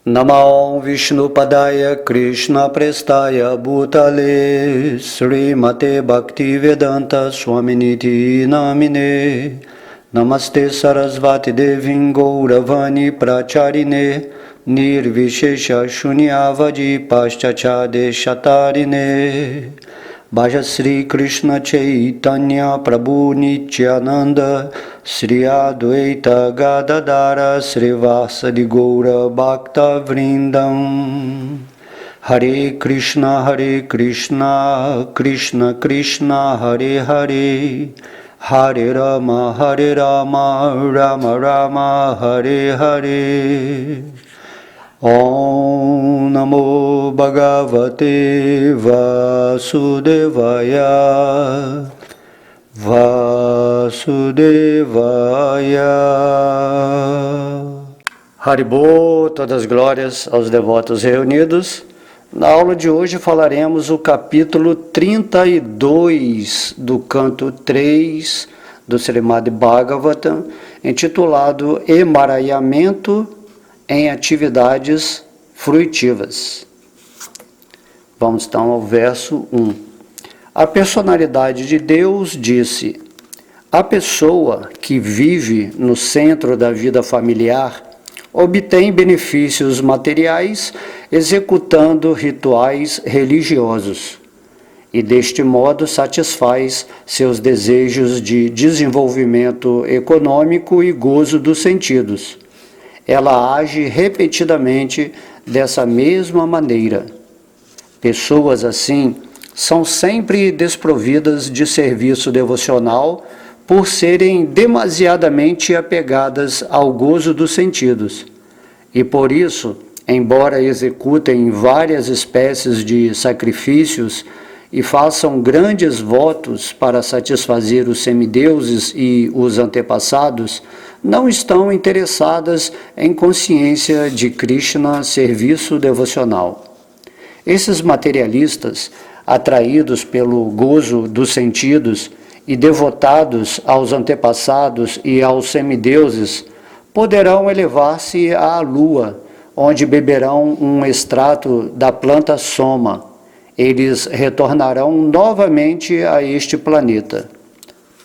Namo Vishnupadaya Krishna Prestaya Bhutale Srimate Bhaktivedanta Swaminiti Namine Namaste Sarasvati Devim Gauravani Pracharine Nirvishesha Shunyavadi Paschachade Shatarine Bhaja Sri Krishna Chaitanya Prabhu Nityananda Sri Advaita Gadadara Srivasadi Gaura Bhakta Vrindam Hare Krishna Krishna Krishna Hare Hare Hare Rama Rama Rama Hare Hare Om Namo Bhagavate Vasudevaya Haribô, todas as glórias aos devotos reunidos. Na aula de hoje falaremos o capítulo 32 do canto 3 do Srimad Bhagavatam, intitulado Emaranhamento em atividades fruitivas. Vamos então ao verso 1. A personalidade de Deus disse: a pessoa que vive no centro da vida familiar obtém benefícios materiais executando rituais religiosos e deste modo satisfaz seus desejos de desenvolvimento econômico e gozo dos sentidos. Ela age repetidamente dessa mesma maneira. Pessoas assim são sempre desprovidas de serviço devocional por serem demasiadamente apegadas ao gozo dos sentidos. E por isso, embora executem várias espécies de sacrifícios e façam grandes votos para satisfazer os semideuses e os antepassados, não estão interessadas em consciência de Krishna, serviço devocional. Esses materialistas, atraídos pelo gozo dos sentidos e devotados aos antepassados e aos semideuses, poderão elevar-se à lua, onde beberão um extrato da planta soma. Eles retornarão novamente a este planeta.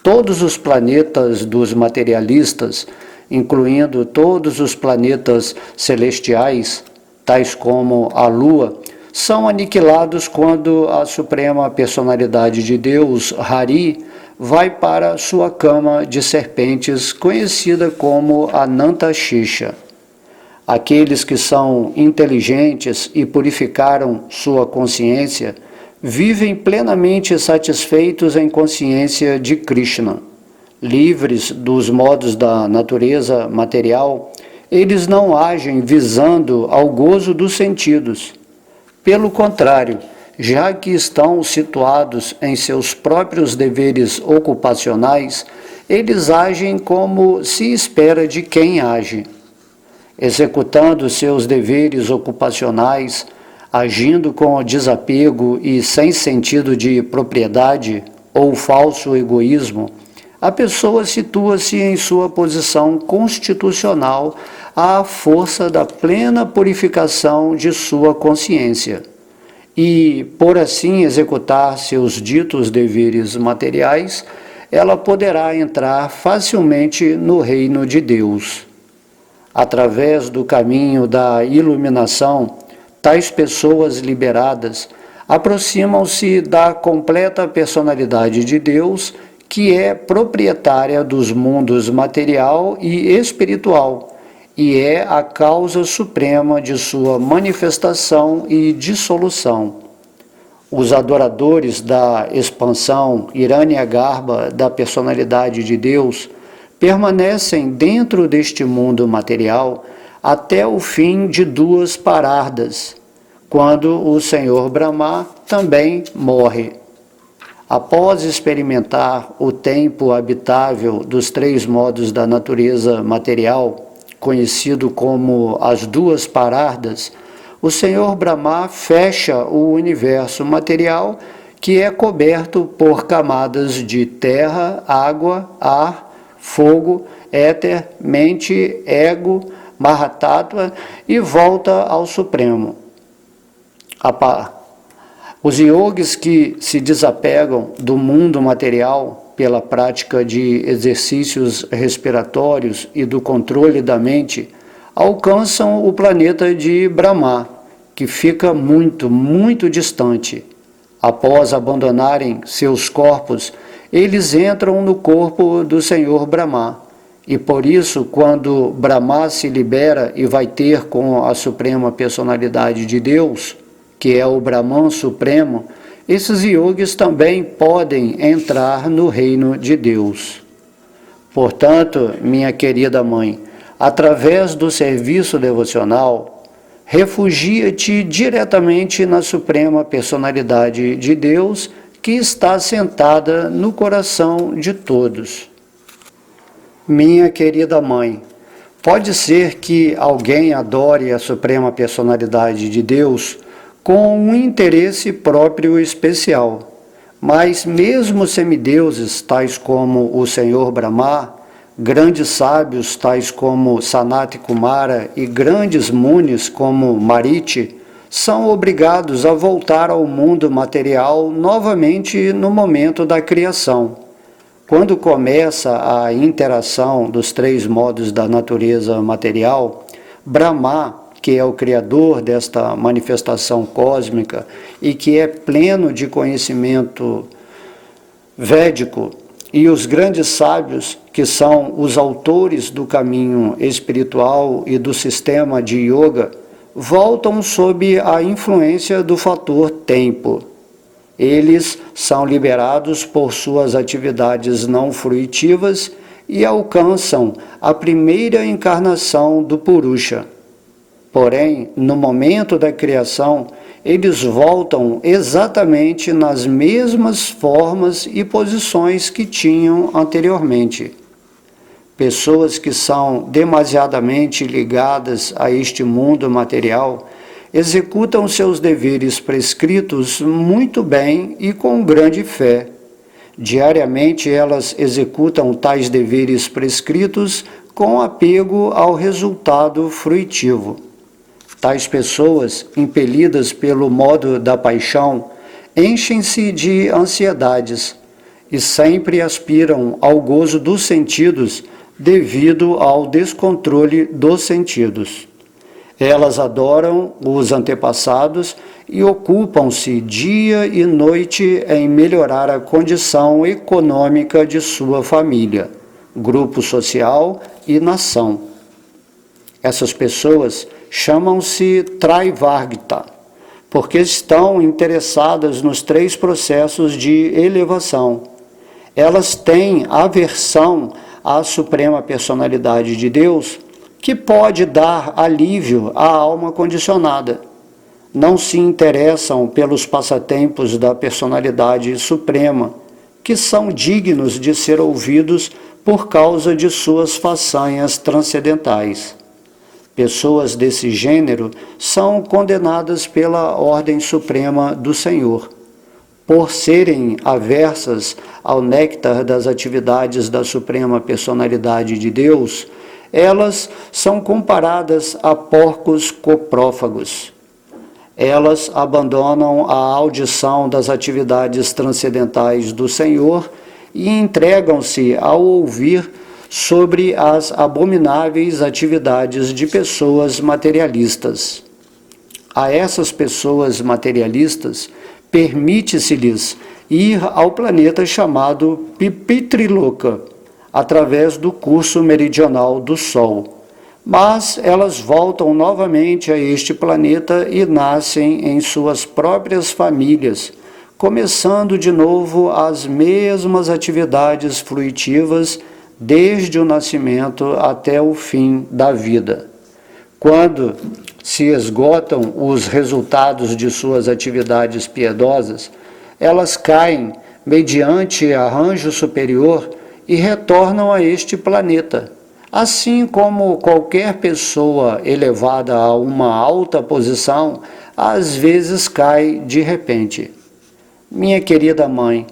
Todos os planetas dos materialistas, incluindo todos os planetas celestiais, tais como a Lua, são aniquilados quando a Suprema Personalidade de Deus, Hari, vai para sua cama de serpentes, conhecida como Ananta Shisha. Aqueles que são inteligentes e purificaram sua consciência vivem plenamente satisfeitos em consciência de Krishna. Livres dos modos da natureza material, eles não agem visando ao gozo dos sentidos. Pelo contrário, já que estão situados em seus próprios deveres ocupacionais, eles agem como se espera de quem age. Executando seus deveres ocupacionais, agindo com desapego e sem sentido de propriedade ou falso egoísmo, a pessoa situa-se em sua posição constitucional à força da plena purificação de sua consciência. E, por assim executar seus ditos deveres materiais, ela poderá entrar facilmente no reino de Deus. Através do caminho da iluminação, tais pessoas liberadas aproximam-se da completa personalidade de Deus, que é proprietária dos mundos material e espiritual, e é a causa suprema de sua manifestação e dissolução. Os adoradores da expansão Hiranyagarbha da personalidade de Deus permanecem dentro deste mundo material até o fim de 2 parardas, quando o Senhor Brahma também morre. Após experimentar o tempo habitável dos 3 modos da natureza material, conhecido como as 2 parardas, o Senhor Brahma fecha o universo material, que é coberto por camadas de terra, água, ar, fogo, éter, mente, ego, Mahatattva e volta ao Supremo. Os yogis que se desapegam do mundo material pela prática de exercícios respiratórios e do controle da mente alcançam o planeta de Brahma, que fica muito, muito distante. Após abandonarem seus corpos, eles entram no corpo do Senhor Brahma. E por isso, quando Brahma se libera e vai ter com a Suprema Personalidade de Deus, que é o Brahman Supremo, esses yogis também podem entrar no reino de Deus. Portanto, minha querida mãe, através do serviço devocional, refugia-te diretamente na Suprema Personalidade de Deus, que está sentada no coração de todos. Minha querida mãe, pode ser que alguém adore a Suprema Personalidade de Deus com um interesse próprio especial, mas mesmo semideuses tais como o Senhor Brahma, grandes sábios tais como Sanat Kumara e grandes munis como Mariti são obrigados a voltar ao mundo material novamente no momento da criação. Quando começa a interação dos três modos da natureza material, Brahma, que é o criador desta manifestação cósmica e que é pleno de conhecimento védico, e os grandes sábios, que são os autores do caminho espiritual e do sistema de yoga, voltam sob a influência do fator tempo. Eles são liberados por suas atividades não fruitivas e alcançam a primeira encarnação do Purusha. Porém, no momento da criação, eles voltam exatamente nas mesmas formas e posições que tinham anteriormente. Pessoas que são demasiadamente ligadas a este mundo material executam seus deveres prescritos muito bem e com grande fé. Diariamente elas executam tais deveres prescritos com apego ao resultado fruitivo. Tais pessoas, impelidas pelo modo da paixão, enchem-se de ansiedades e sempre aspiram ao gozo dos sentidos devido ao descontrole dos sentidos. Elas adoram os antepassados e ocupam-se dia e noite em melhorar a condição econômica de sua família, grupo social e nação. Essas pessoas chamam-se Traivargita, porque estão interessadas nos três processos de elevação. Elas têm aversão à Suprema Personalidade de Deus, que pode dar alívio à alma condicionada. Não se interessam pelos passatempos da Personalidade Suprema, que são dignos de ser ouvidos por causa de suas façanhas transcendentais. Pessoas desse gênero são condenadas pela ordem suprema do Senhor. Por serem aversas ao néctar das atividades da Suprema Personalidade de Deus, elas são comparadas a porcos coprófagos. Elas abandonam a audição das atividades transcendentais do Senhor e entregam-se ao ouvir sobre as abomináveis atividades de pessoas materialistas. A essas pessoas materialistas, permite-se-lhes ir ao planeta chamado Pipitriloka, através do curso meridional do Sol. Mas elas voltam novamente a este planeta e nascem em suas próprias famílias, começando de novo as mesmas atividades fruitivas desde o nascimento até o fim da vida. Quando se esgotam os resultados de suas atividades piedosas, elas caem mediante arranjo superior e retornam a este planeta, assim como qualquer pessoa elevada a uma alta posição às vezes cai de repente. Minha querida mãe,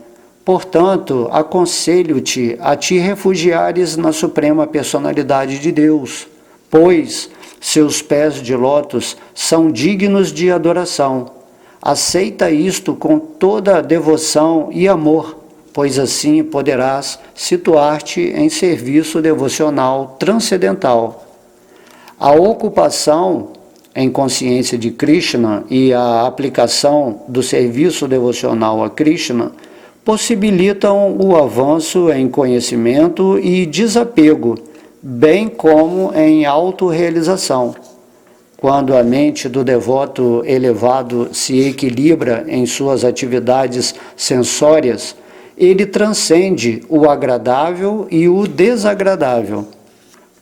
portanto, aconselho-te a te refugiares na Suprema Personalidade de Deus, pois seus pés de lótus são dignos de adoração. Aceita isto com toda devoção e amor, pois assim poderás situar-te em serviço devocional transcendental. A ocupação em consciência de Krishna e a aplicação do serviço devocional a Krishna possibilitam o avanço em conhecimento e desapego, bem como em autorrealização. Quando a mente do devoto elevado se equilibra em suas atividades sensórias, ele transcende o agradável e o desagradável.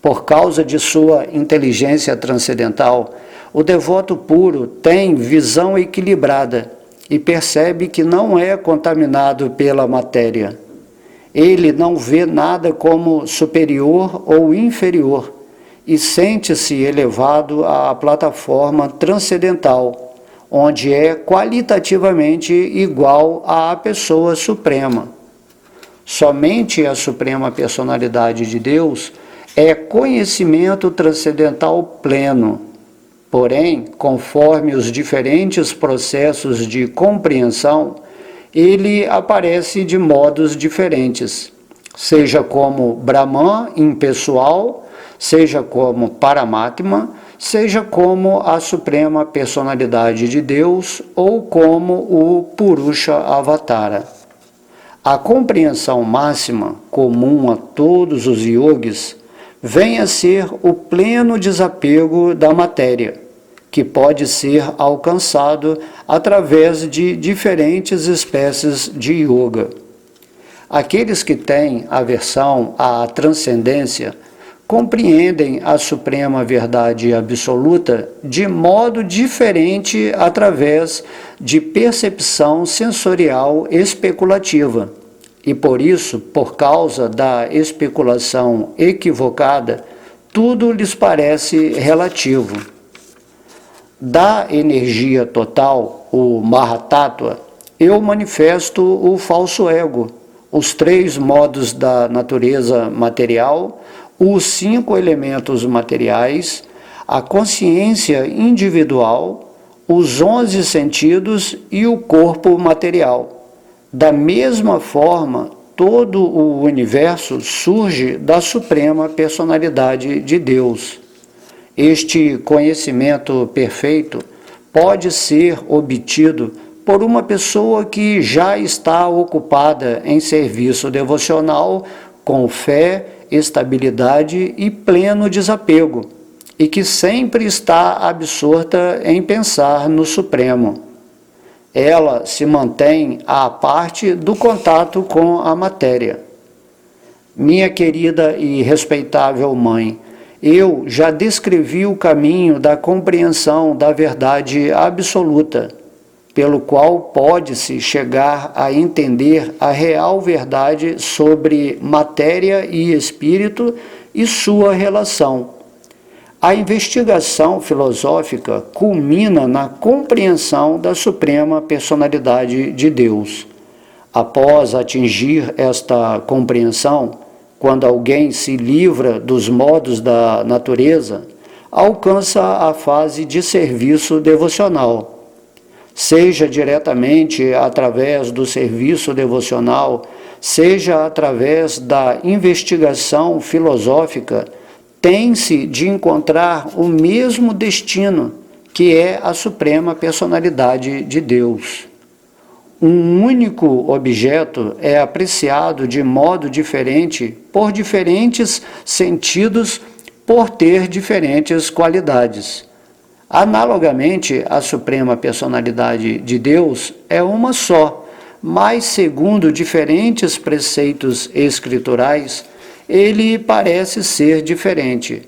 Por causa de sua inteligência transcendental, o devoto puro tem visão equilibrada e percebe que não é contaminado pela matéria. Ele não vê nada como superior ou inferior e sente-se elevado à plataforma transcendental, onde é qualitativamente igual à pessoa suprema. Somente a Suprema Personalidade de Deus é conhecimento transcendental pleno. Porém, conforme os diferentes processos de compreensão, ele aparece de modos diferentes, seja como Brahman impessoal, seja como Paramatma, seja como a Suprema Personalidade de Deus ou como o Purusha Avatara. A compreensão máxima, comum a todos os yogis, vem a ser o pleno desapego da matéria, que pode ser alcançado através de diferentes espécies de yoga. Aqueles que têm aversão à transcendência compreendem a suprema verdade absoluta de modo diferente através de percepção sensorial especulativa. E por isso, por causa da especulação equivocada, tudo lhes parece relativo. Da energia total, o Mahatattva, eu manifesto o falso ego, os 3 modos da natureza material, os 5 elementos materiais, a consciência individual, os 11 sentidos e o corpo material. Da mesma forma, todo o universo surge da Suprema Personalidade de Deus. Este conhecimento perfeito pode ser obtido por uma pessoa que já está ocupada em serviço devocional com fé, estabilidade e pleno desapego, e que sempre está absorta em pensar no Supremo. Ela se mantém à parte do contato com a matéria. Minha querida e respeitável mãe, eu já descrevi o caminho da compreensão da verdade absoluta, pelo qual pode-se chegar a entender a real verdade sobre matéria e espírito e sua relação. A investigação filosófica culmina na compreensão da Suprema Personalidade de Deus. Após atingir esta compreensão, quando alguém se livra dos modos da natureza, alcança a fase de serviço devocional. Seja diretamente através do serviço devocional, seja através da investigação filosófica, tem-se de encontrar o mesmo destino, que é a Suprema Personalidade de Deus. Um único objeto é apreciado de modo diferente por diferentes sentidos, por ter diferentes qualidades. Analogamente, a Suprema Personalidade de Deus é uma só, mas segundo diferentes preceitos escriturais, ele parece ser diferente.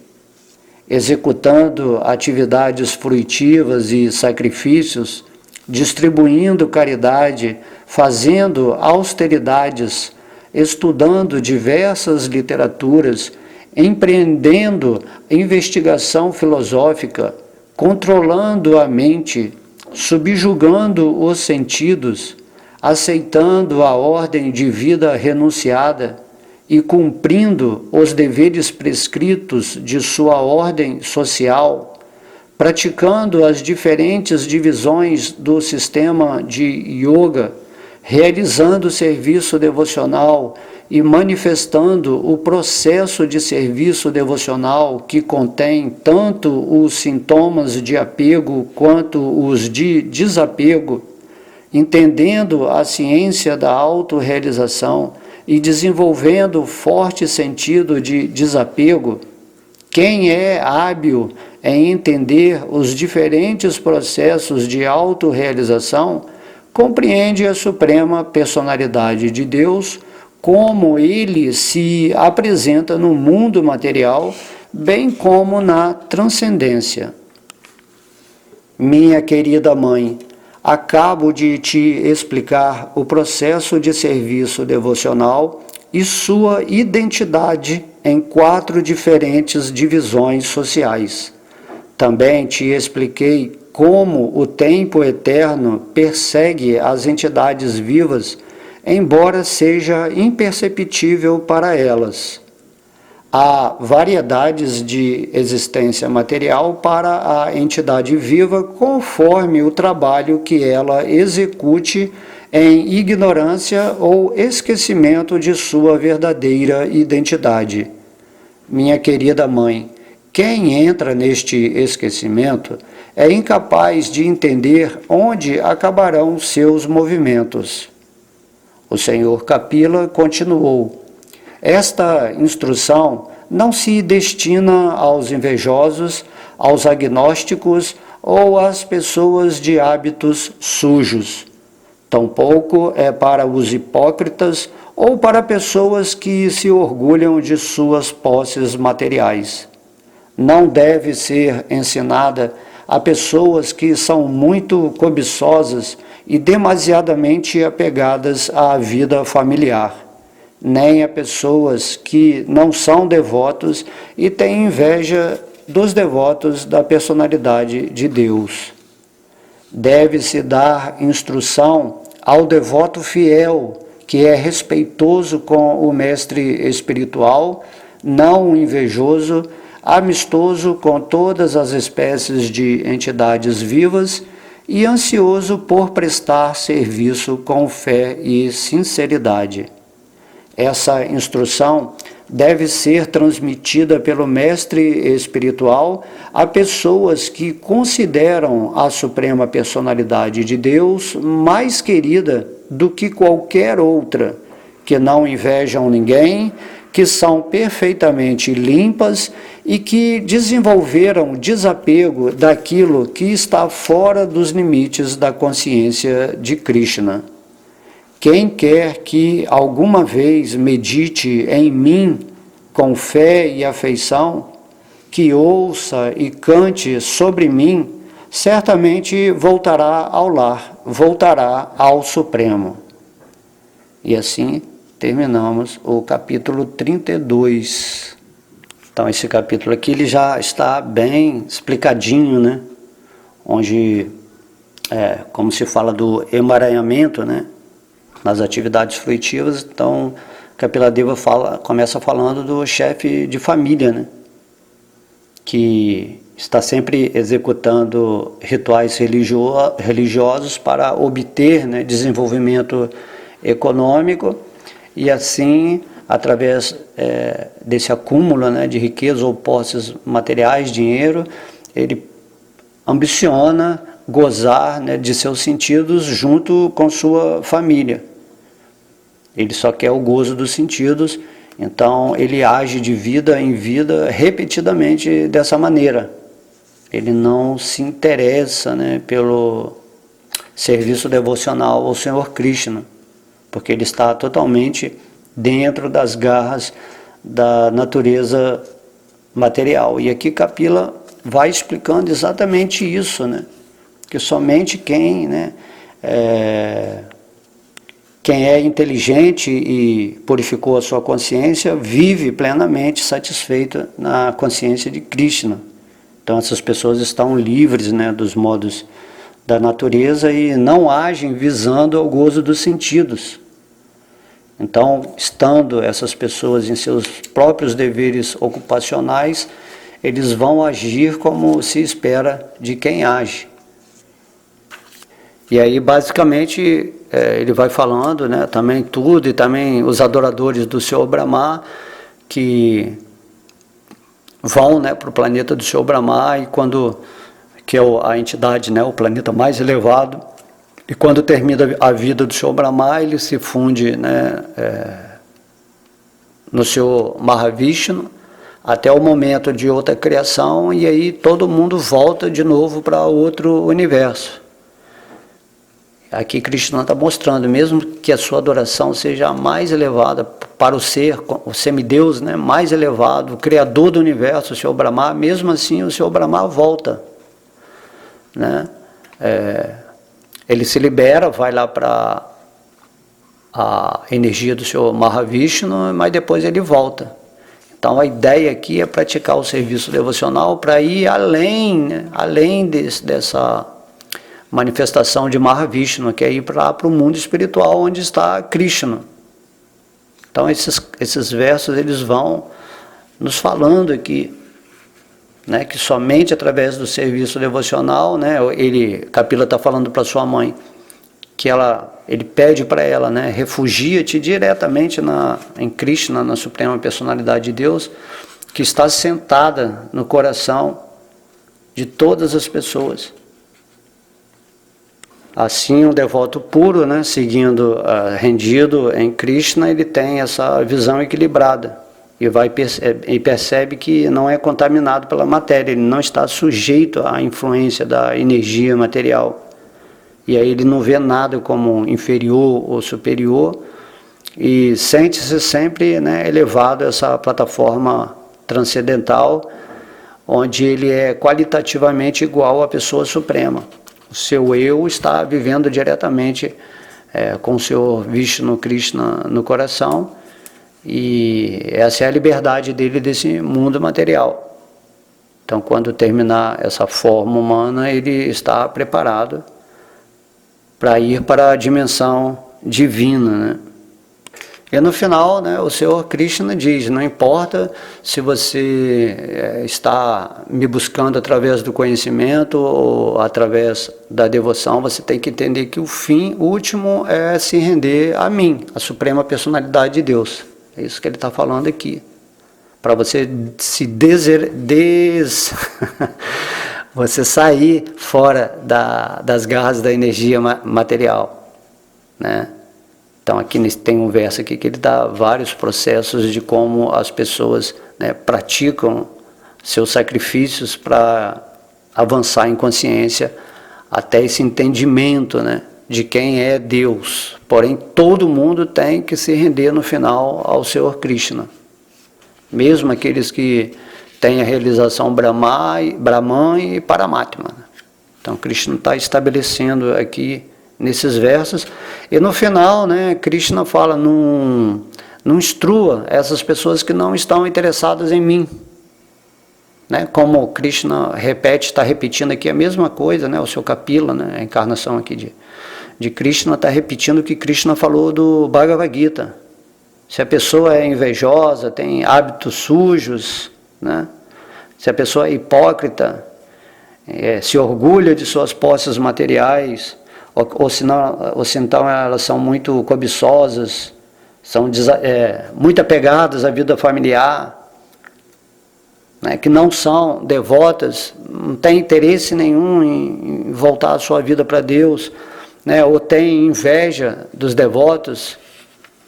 Executando atividades fruitivas e sacrifícios, distribuindo caridade, fazendo austeridades, estudando diversas literaturas, empreendendo investigação filosófica, controlando a mente, subjugando os sentidos, aceitando a ordem de vida renunciada, e cumprindo os deveres prescritos de sua ordem social, praticando as diferentes divisões do sistema de yoga, realizando o serviço devocional e manifestando o processo de serviço devocional que contém tanto os sintomas de apego quanto os de desapego, entendendo a ciência da autorrealização e desenvolvendo forte sentido de desapego, quem é hábil em entender os diferentes processos de autorrealização compreende a suprema personalidade de Deus, como ele se apresenta no mundo material, bem como na transcendência. Minha querida mãe, acabo de te explicar o processo de serviço devocional e sua identidade em 4 diferentes divisões sociais. Também te expliquei como o tempo eterno persegue as entidades vivas, embora seja imperceptível para elas. Há variedades de existência material para a entidade viva conforme o trabalho que ela execute em ignorância ou esquecimento de sua verdadeira identidade. Minha querida mãe, quem entra neste esquecimento é incapaz de entender onde acabarão seus movimentos. O Senhor Kapila continuou: esta instrução não se destina aos invejosos, aos agnósticos ou às pessoas de hábitos sujos. Tampouco é para os hipócritas ou para pessoas que se orgulham de suas posses materiais. Não deve ser ensinada a pessoas que são muito cobiçosas e demasiadamente apegadas à vida familiar, nem a pessoas que não são devotos e têm inveja dos devotos da personalidade de Deus. Deve-se dar instrução ao devoto fiel, que é respeitoso com o mestre espiritual, não invejoso, amistoso com todas as espécies de entidades vivas e ansioso por prestar serviço com fé e sinceridade. Essa instrução deve ser transmitida pelo mestre espiritual a pessoas que consideram a suprema personalidade de Deus mais querida do que qualquer outra, que não invejam ninguém, que são perfeitamente limpas e que desenvolveram desapego daquilo que está fora dos limites da consciência de Krishna. Quem quer que alguma vez medite em mim com fé e afeição, que ouça e cante sobre mim, certamente voltará ao lar, voltará ao Supremo. E assim terminamos o capítulo 32. Então esse capítulo aqui ele já está bem explicadinho, né? Onde, como se fala do emaranhamento, né? Nas atividades fruitivas, então Kapiladeva começa falando do chefe de família, né? Que está sempre executando rituais religiosos para obter, né, desenvolvimento econômico e assim, através desse acúmulo, né, de riqueza ou posses materiais, dinheiro, ele ambiciona gozar, né, de seus sentidos junto com sua família. Ele só quer o gozo dos sentidos, então ele age de vida em vida repetidamente dessa maneira. Ele não se interessa, né, pelo serviço devocional ao Senhor Krishna, porque ele está totalmente dentro das garras da natureza material. E aqui Kapila vai explicando exatamente isso, né? Que somente quem é inteligente e purificou a sua consciência vive plenamente satisfeito na consciência de Krishna. Então essas pessoas estão livres, né, dos modos da natureza e não agem visando ao gozo dos sentidos. Então, estando essas pessoas em seus próprios deveres ocupacionais, eles vão agir como se espera de quem age. E aí, basicamente, ele vai falando, né, também tudo, e também os adoradores do Senhor Brahma, que vão, né, para o planeta do Senhor Brahma, e que é a entidade, né, o planeta mais elevado, e quando termina a vida do Senhor Brahma, ele se funde, né, no Senhor Mahavishnu, até o momento de outra criação, e aí todo mundo volta de novo para outro universo. Aqui Krishna está mostrando, mesmo que a sua adoração seja a mais elevada para o semideus, né, mais elevado, o criador do universo, o Senhor Brahma, mesmo assim o Senhor Brahma volta, né? Ele se libera, vai lá para a energia do Senhor Mahavishnu, mas depois ele volta. Então a ideia aqui é praticar o serviço devocional para ir além, né, além dessa manifestação de Mahavishnu, que é ir para o mundo espiritual onde está Krishna. Então esses versos eles vão nos falando aqui, né, que somente através do serviço devocional, né, Kapila está falando para sua mãe, que ele pede para ela, né, refugia-te diretamente em Krishna, na Suprema Personalidade de Deus, que está sentada no coração de todas as pessoas. Assim, um devoto puro, né, rendido em Krishna, ele tem essa visão equilibrada e percebe que não é contaminado pela matéria, ele não está sujeito à influência da energia material. E aí ele não vê nada como inferior ou superior e sente-se sempre, né, elevado a essa plataforma transcendental, onde ele é qualitativamente igual à pessoa suprema. O seu eu está vivendo diretamente com o Senhor Vishnu Krishna no coração, e essa é a liberdade dele desse mundo material. Então, quando terminar essa forma humana, ele está preparado para ir para a dimensão divina, né? E no final, né, o Senhor Krishna diz, não importa se você está me buscando através do conhecimento ou através da devoção, você tem que entender que o fim último é se render a mim, a Suprema Personalidade de Deus. É isso que ele está falando aqui. Para você você sair fora das garras da energia material, né? Então aqui tem um verso aqui que ele dá vários processos de como as pessoas, né, praticam seus sacrifícios para avançar em consciência até esse entendimento, né, de quem é Deus. Porém, todo mundo tem que se render no final ao Senhor Krishna. Mesmo aqueles que têm a realização Brahman e Paramatma. Então Krishna está estabelecendo aqui nesses versos, e no final, né, Krishna fala, não instrua essas pessoas que não estão interessadas em mim, né, como Krishna está repetindo aqui a mesma coisa, né, o seu Kapila, né, a encarnação aqui de Krishna, está repetindo o que Krishna falou do Bhagavad Gita. Se a pessoa é invejosa, tem hábitos sujos, né, se a pessoa é hipócrita, se orgulha de suas posses materiais, ou se então elas são muito cobiçosas, são muito apegadas à vida familiar, né, que não são devotas, não têm interesse nenhum em voltar a sua vida para Deus, né, ou têm inveja dos devotos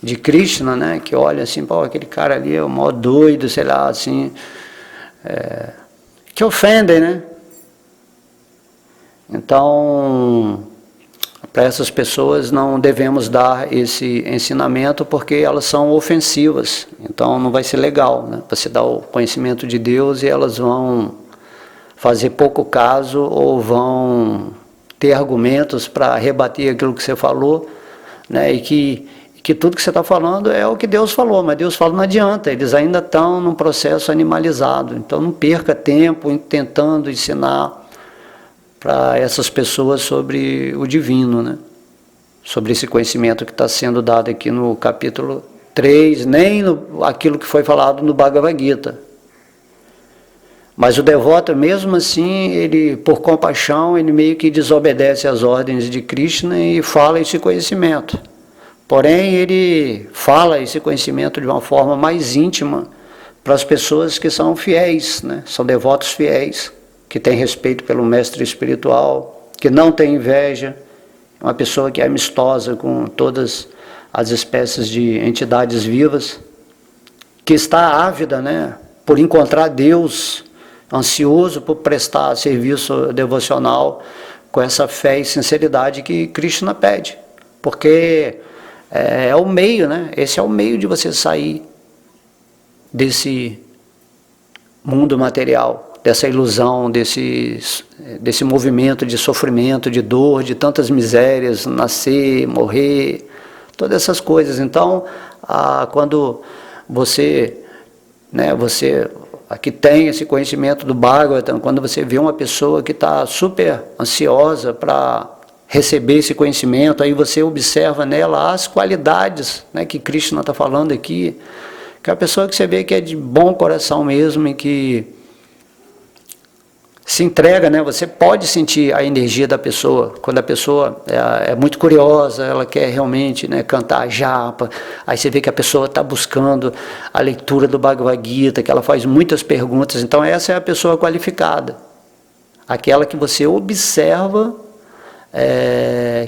de Krishna, né, que olha assim, pô, aquele cara ali é o maior doido, sei lá, assim, que ofendem, né? Então, para essas pessoas não devemos dar esse ensinamento porque elas são ofensivas. Então não vai ser legal, né? Você dar o conhecimento de Deus e elas vão fazer pouco caso ou vão ter argumentos para rebater aquilo que você falou, né? E que tudo que você está falando é o que Deus falou, mas Deus fala não adianta, eles ainda estão num processo animalizado. Então não perca tempo tentando ensinar para essas pessoas sobre o divino, né? sobre esse conhecimento que está sendo dado aqui no capítulo 3, nem aquilo que foi falado no Bhagavad Gita. Mas o devoto, mesmo assim, ele, por compaixão, ele meio que desobedece às ordens de Krishna e fala esse conhecimento. Porém, ele fala esse conhecimento de uma forma mais íntima para as pessoas que são fiéis, né? São devotos fiéis, que têm respeito pelo mestre espiritual, que não têm inveja, uma pessoa que é amistosa com todas as espécies de entidades vivas, que está ávida, né, por encontrar Deus, ansioso por prestar serviço devocional com essa fé e sinceridade que Krishna pede, porque é o meio, né? Esse é o meio de você sair desse mundo material, dessa ilusão, desse movimento de sofrimento, de dor, de tantas misérias, nascer, morrer, todas essas coisas. Então, quando você aqui tem esse conhecimento do Bhagavatam, quando você vê uma pessoa que está super ansiosa para receber esse conhecimento, aí você observa nela as qualidades, né, que Krishna está falando aqui, que é a pessoa que você vê que é de bom coração mesmo e que se entrega, né? Você pode sentir a energia da pessoa, quando a pessoa é muito curiosa, ela quer realmente, né, cantar japa, aí você vê que a pessoa está buscando a leitura do Bhagavad Gita, que ela faz muitas perguntas. Então essa é a pessoa qualificada, aquela que você observa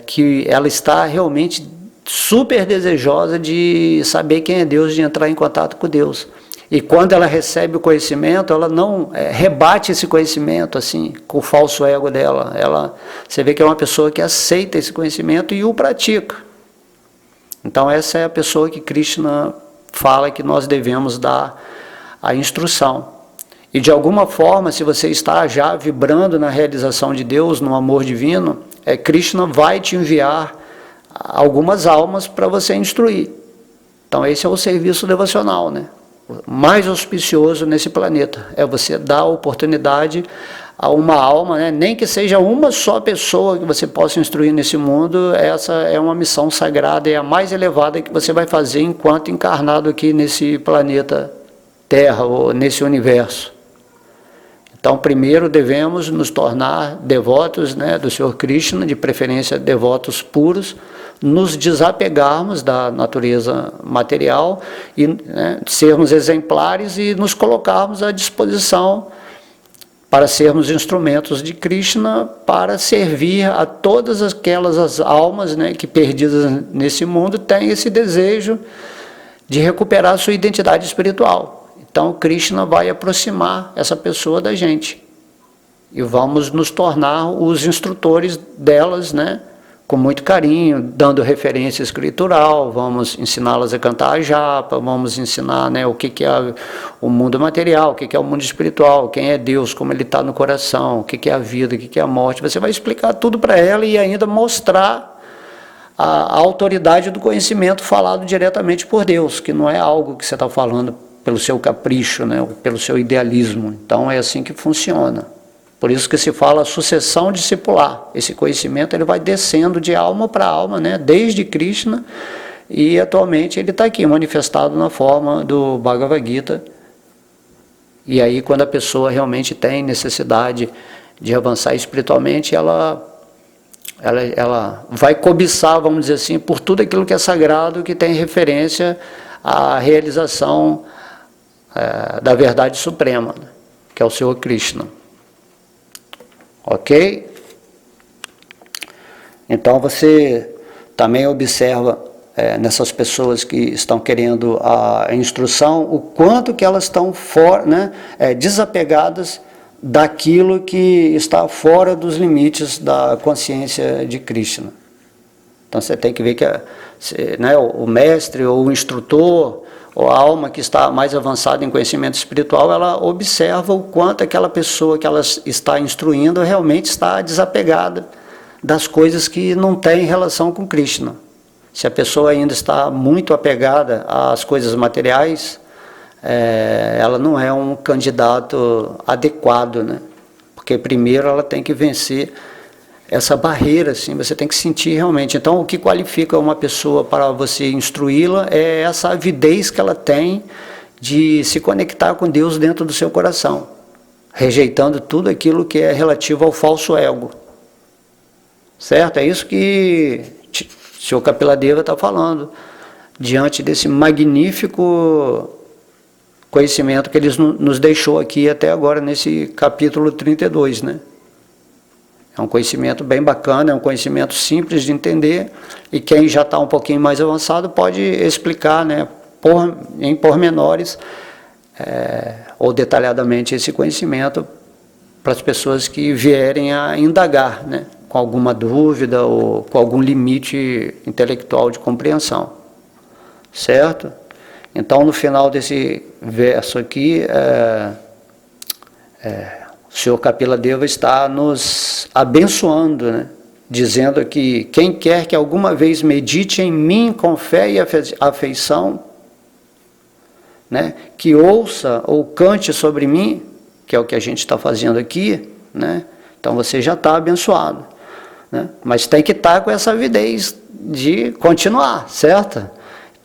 que ela está realmente super desejosa de saber quem é Deus, de entrar em contato com Deus. E quando ela recebe o conhecimento, ela não rebate esse conhecimento assim, com o falso ego dela. Você vê que é uma pessoa que aceita esse conhecimento e o pratica. Então essa é a pessoa que Krishna fala que nós devemos dar a instrução. E de alguma forma, se você está já vibrando na realização de Deus, no amor divino, Krishna vai te enviar algumas almas para você instruir. Então esse é o serviço devocional, né? Mais auspicioso nesse planeta, é você dar a oportunidade a uma alma, né? Nem que seja uma só pessoa que você possa instruir nesse mundo. Essa é uma missão sagrada, é a mais elevada que você vai fazer enquanto encarnado aqui nesse planeta Terra, ou nesse universo. Então primeiro devemos nos tornar devotos, né, do Senhor Krishna, de preferência devotos puros, nos desapegarmos da natureza material e, né, sermos exemplares e nos colocarmos à disposição para sermos instrumentos de Krishna, para servir a todas aquelas almas, né, que perdidas nesse mundo têm esse desejo de recuperar sua identidade espiritual. Então Krishna vai aproximar essa pessoa da gente e vamos nos tornar os instrutores delas, né, com muito carinho, dando referência escritural, vamos ensiná-las a cantar a japa, vamos ensinar, né, o que é o mundo material, o que é o mundo espiritual, quem é Deus, como ele está no coração, o que é a vida, o que é a morte. Você vai explicar tudo para ela e ainda mostrar a autoridade do conhecimento falado diretamente por Deus, que não é algo que você está falando pelo seu capricho, né, pelo seu idealismo. Então é assim que funciona. Por isso que se fala sucessão discipular. Esse conhecimento ele vai descendo de alma para alma, né? Desde Krishna, e atualmente ele está aqui, manifestado na forma do Bhagavad Gita. E aí quando a pessoa realmente tem necessidade de avançar espiritualmente, ela vai cobiçar, vamos dizer assim, por tudo aquilo que é sagrado, que tem referência à realização da verdade suprema, né? Que é o Senhor Krishna. Ok? Então você também observa nessas pessoas que estão querendo a instrução, o quanto que elas estão desapegadas daquilo que está fora dos limites da consciência de Krishna. Então você tem que ver que o mestre ou o instrutor, ou a alma que está mais avançada em conhecimento espiritual, ela observa o quanto aquela pessoa que ela está instruindo realmente está desapegada das coisas que não têm relação com Krishna. Se a pessoa ainda está muito apegada às coisas materiais, ela não é um candidato adequado, né? Porque primeiro ela tem que vencer essa barreira, assim, você tem que sentir realmente. Então, o que qualifica uma pessoa para você instruí-la é essa avidez que ela tem de se conectar com Deus dentro do seu coração, rejeitando tudo aquilo que é relativo ao falso ego. Certo? É isso que o Senhor Kapiladeva está falando, diante desse magnífico conhecimento que ele nos deixou aqui até agora, nesse capítulo 32, né? É um conhecimento bem bacana, é um conhecimento simples de entender, e quem já está um pouquinho mais avançado pode explicar, né, em pormenores ou detalhadamente esse conhecimento para as pessoas que vierem a indagar, né, com alguma dúvida ou com algum limite intelectual de compreensão. Certo? Então, no final desse verso aqui, o Senhor Kapiladeva está nos abençoando, né? Dizendo que quem quer que alguma vez medite em mim com fé e afeição, né? Que ouça ou cante sobre mim, que é o que a gente está fazendo aqui, né? Então você já está abençoado, né? Mas tem que estar com essa avidez de continuar, certo?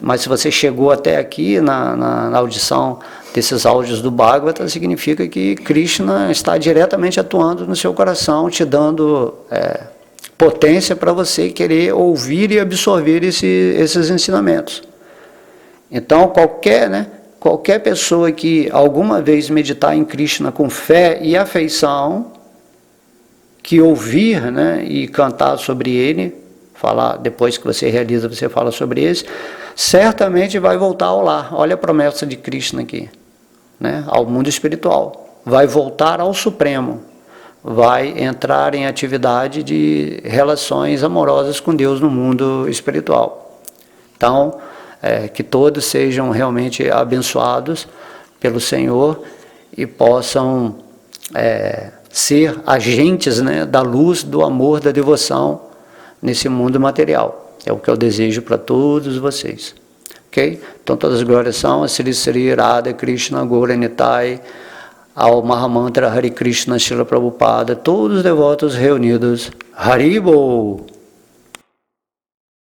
Mas se você chegou até aqui na audição desses áudios do Bhagavata, significa que Krishna está diretamente atuando no seu coração, te dando potência para você querer ouvir e absorver esses ensinamentos. Então, qualquer pessoa que alguma vez meditar em Krishna com fé e afeição, que ouvir, né, e cantar sobre ele, falar, depois que você realiza, você fala sobre esse, certamente vai voltar ao lar. Olha a promessa de Krishna aqui, né? Ao mundo espiritual. Vai voltar ao Supremo. Vai entrar em atividade de relações amorosas com Deus no mundo espiritual. Então, que todos sejam realmente abençoados pelo Senhor e possam ser agentes, né, da luz, do amor, da devoção nesse mundo material. É o que eu desejo para todos vocês. Ok? Então todas as glórias são a Sri Sri Radha Krishna Gaura Nitai, ao Mahamantra Hare Krishna Srila Prabhupada, todos os devotos reunidos. Haribol!